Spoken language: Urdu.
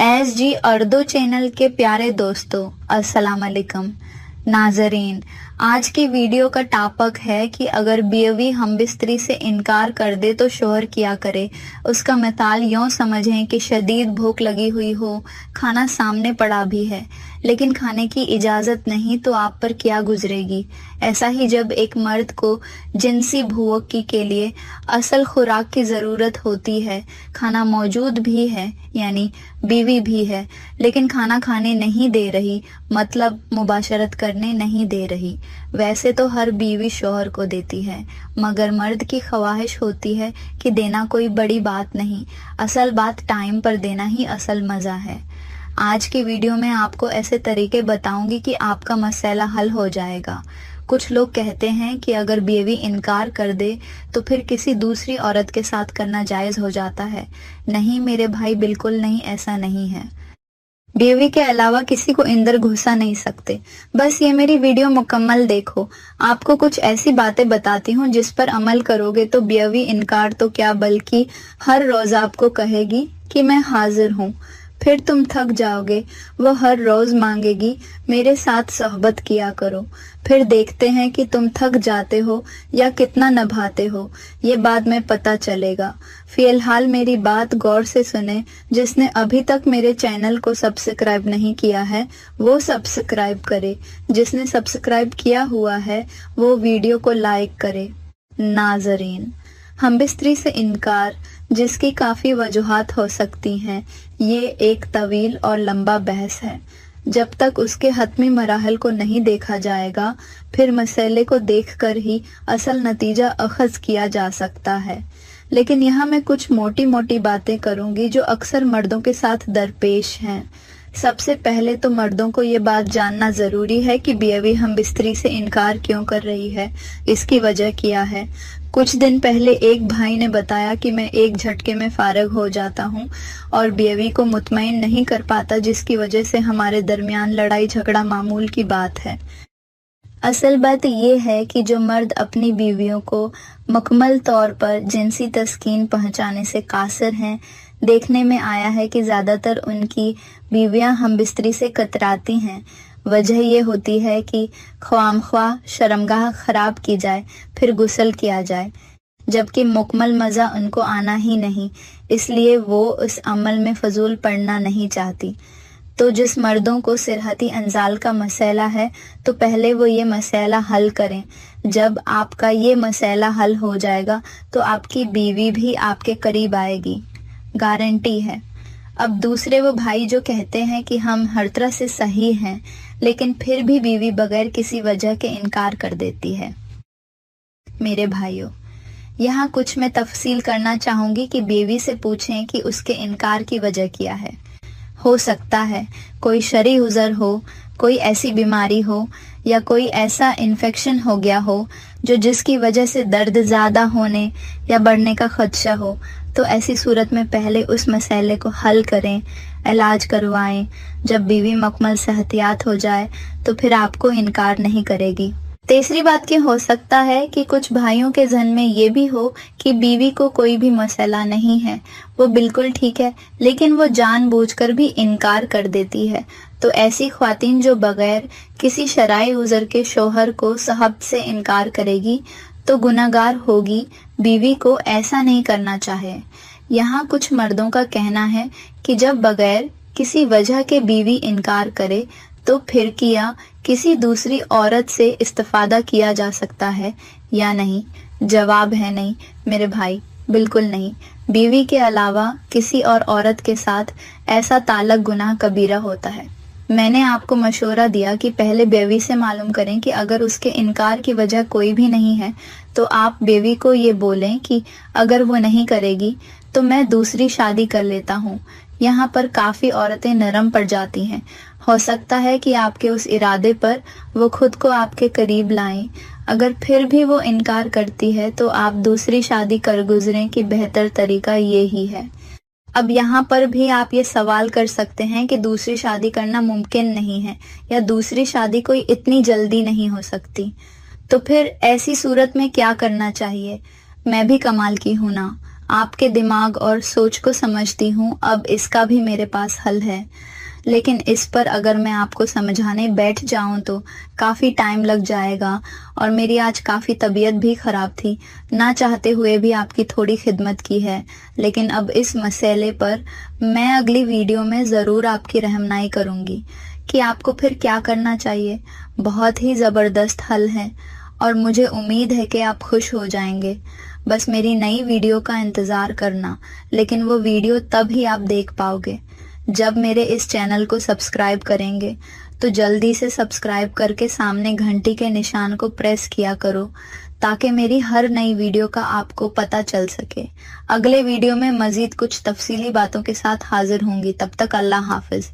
ایس جی اردو چینل کے پیارے دوستو، السلام علیکم ناظرین۔ آج کی ویڈیو کا ٹاپک ہے کہ اگر بیوی ہم بستری سے انکار کر دے تو شوہر کیا کرے۔ اس کا مثال یوں سمجھیں کہ شدید بھوک لگی ہوئی ہو، کھانا سامنے پڑا بھی ہے لیکن کھانے کی اجازت نہیں، تو آپ پر کیا گزرے گی۔ ایسا ہی جب ایک مرد کو جنسی بھوکی کے لیے اصل خوراک کی ضرورت ہوتی ہے، کھانا موجود بھی ہے یعنی بیوی بھی ہے لیکن کھانا کھانے نہیں دے رہی، مطلب مباشرت کرنے نہیں دے رہی۔ ویسے تو ہر بیوی شوہر کو دیتی ہے، مگر مرد کی خواہش ہوتی ہے کہ دینا کوئی بڑی بات نہیں، اصل بات ٹائم پر دینا ہی اصل مزہ ہے۔ آج کی ویڈیو میں آپ کو ایسے طریقے بتاؤں گی کہ آپ کا مسئلہ حل ہو جائے گا۔ کچھ لوگ کہتے ہیں کہ اگر بیوی انکار کر دے تو پھر کسی دوسری عورت کے ساتھ کرنا جائز ہو جاتا ہے۔ نہیں میرے بھائی، بالکل نہیں، ایسا نہیں ہے۔ بیوی کے علاوہ کسی کو اندر گھسا نہیں سکتے۔ بس یہ میری ویڈیو مکمل دیکھو، آپ کو کچھ ایسی باتیں بتاتی ہوں جس پر عمل کرو گے تو بیوی انکار تو کیا بلکہ ہر روز آپ کو کہے گی کہ میں حاضر ہوں۔ پھر تم تھک جاؤ گے، وہ ہر روز مانگے گی میرے ساتھ صحبت کیا کرو۔ پھر دیکھتے ہیں کہ تم تھک جاتے ہو یا کتنا نبھاتے ہو، یہ بعد میں پتہ چلے گا۔ فی الحال میری بات غور سے سنیں۔ جس نے ابھی تک میرے چینل کو سبسکرائب نہیں کیا ہے وہ سبسکرائب کرے، جس نے سبسکرائب کیا ہوا ہے وہ ویڈیو کو لائک کرے۔ ناظرین، ہم بستری سے انکار، جس کی کافی وجوہات ہو سکتی ہیں، یہ ایک طویل اور لمبا بحث ہے۔ جب تک اس کے حتمی مراحل کو نہیں دیکھا جائے گا، پھر مسئلے کو دیکھ کر ہی اصل نتیجہ اخذ کیا جا سکتا ہے۔ لیکن یہاں میں کچھ موٹی موٹی باتیں کروں گی جو اکثر مردوں کے ساتھ درپیش ہیں۔ سب سے پہلے تو مردوں کو یہ بات جاننا ضروری ہے کہ بیوی ہم بستری سے انکار کیوں کر رہی ہے، اس کی وجہ کیا ہے۔ کچھ دن پہلے ایک بھائی نے بتایا کہ میں ایک جھٹکے میں فارغ ہو جاتا ہوں اور بیوی کو مطمئن نہیں کر پاتا، جس کی وجہ سے ہمارے درمیان لڑائی جھگڑا معمول کی بات ہے۔ اصل بات یہ ہے کہ جو مرد اپنی بیویوں کو مکمل طور پر جنسی تسکین پہنچانے سے قاصر ہیں، دیکھنے میں آیا ہے کہ زیادہ تر ان کی بیویاں ہم بستری سے کتراتی ہیں۔ وجہ یہ ہوتی ہے کہ خواہ مخواہ شرمگاہ خراب کی جائے، پھر غسل کیا جائے، جبکہ مکمل مزہ ان کو آنا ہی نہیں، اس لیے وہ اس عمل میں فضول پڑنا نہیں چاہتی۔ تو جس مردوں کو سرحتی انزال کا مسئلہ ہے تو پہلے وہ یہ مسئلہ حل کریں۔ جب آپ کا یہ مسئلہ حل ہو جائے گا تو آپ کی بیوی بھی آپ کے قریب آئے گی، گارنٹی ہے۔ اب دوسرے وہ بھائی جو کہتے ہیں کہ ہم ہر طرح سے صحیح ہیں لیکن پھر بھی بیوی بغیر کسی وجہ کے انکار کر دیتی ہے۔ میرے بھائیوں، یہاں کچھ میں تفصیل کرنا چاہوں گی کہ بیوی سے پوچھیں کہ اس کے انکار کی وجہ کیا ہے۔ ہو سکتا ہے کوئی شرعی عذر ہو، کوئی ایسی بیماری ہو یا کوئی ایسا انفیکشن ہو گیا ہو جس کی وجہ سے درد زیادہ ہونے یا بڑھنے کا خدشہ ہو، تو ایسی صورت میں پہلے اس مسئلے کو حل کریں، علاج کروائیں۔ جب بیوی مکمل صحتیاب ہو جائے تو پھر آپ کو انکار نہیں کرے گی۔ تیسری بات یہ ہو سکتا ہے کہ کچھ بھائیوں کے ذہن میں یہ بھی ہو کہ بیوی کو کوئی بھی مسئلہ نہیں ہے، وہ بالکل ٹھیک ہے، لیکن وہ جان بوجھ کر بھی انکار کر دیتی ہے۔ تو ایسی خواتین جو بغیر کسی شرعی عذر کے شوہر کو صحبت سے انکار کرے گی تو گناہگار ہوگی۔ بیوی کو ایسا نہیں کرنا چاہے۔ یہاں کچھ مردوں کا کہنا ہے کہ جب بغیر کسی وجہ کے بیوی انکار کرے تو پھر کیا کسی دوسری عورت سے استفادہ کیا جا سکتا ہے یا نہیں؟ جواب ہے نہیں میرے بھائی، بالکل نہیں۔ بیوی کے علاوہ کسی اور عورت کے ساتھ ایسا تعلق گناہ کبیرہ ہوتا ہے۔ میں نے آپ کو مشورہ دیا کہ پہلے بیوی سے معلوم کریں کہ اگر اس کے انکار کی وجہ کوئی بھی نہیں ہے تو آپ بیوی کو یہ بولیں کہ اگر وہ نہیں کرے گی تو میں دوسری شادی کر لیتا ہوں۔ یہاں پر کافی عورتیں نرم پڑ جاتی ہیں۔ ہو سکتا ہے کہ آپ کے اس ارادے پر وہ خود کو آپ کے قریب لائیں۔ اگر پھر بھی وہ انکار کرتی ہے تو آپ دوسری شادی کر گزریں کہ بہتر طریقہ یہی ہے۔ اب یہاں پر بھی آپ یہ سوال کر سکتے ہیں کہ دوسری شادی کرنا ممکن نہیں ہے یا دوسری شادی کوئی اتنی جلدی نہیں ہو سکتی، تو پھر ایسی صورت میں کیا کرنا چاہیے؟ میں بھی کمال کی ہوں نا، آپ کے دماغ اور سوچ کو سمجھتی ہوں، اب اس کا بھی میرے پاس حل ہے، لیکن اس پر اگر میں آپ کو سمجھانے بیٹھ جاؤں تو کافی ٹائم لگ جائے گا، اور میری آج کافی طبیعت بھی خراب تھی، نہ چاہتے ہوئے بھی آپ کی تھوڑی خدمت کی ہے، لیکن اب اس مسئلے پر میں اگلی ویڈیو میں ضرور آپ کی رہنمائی کروں گی کہ آپ کو پھر کیا کرنا چاہیے۔ بہت ہی زبردست حل ہے اور مجھے امید ہے کہ آپ خوش ہو جائیں گے۔ بس میری نئی ویڈیو کا انتظار کرنا، لیکن وہ ویڈیو تب ہی آپ دیکھ پاؤ گے جب میرے اس چینل کو سبسکرائب کریں گے، تو جلدی سے سبسکرائب کر کے سامنے گھنٹی کے نشان کو پریس کیا کرو تاکہ میری ہر نئی ویڈیو کا آپ کو پتہ چل سکے۔ اگلے ویڈیو میں مزید کچھ تفصیلی باتوں کے ساتھ حاضر ہوں گی، تب تک اللہ حافظ۔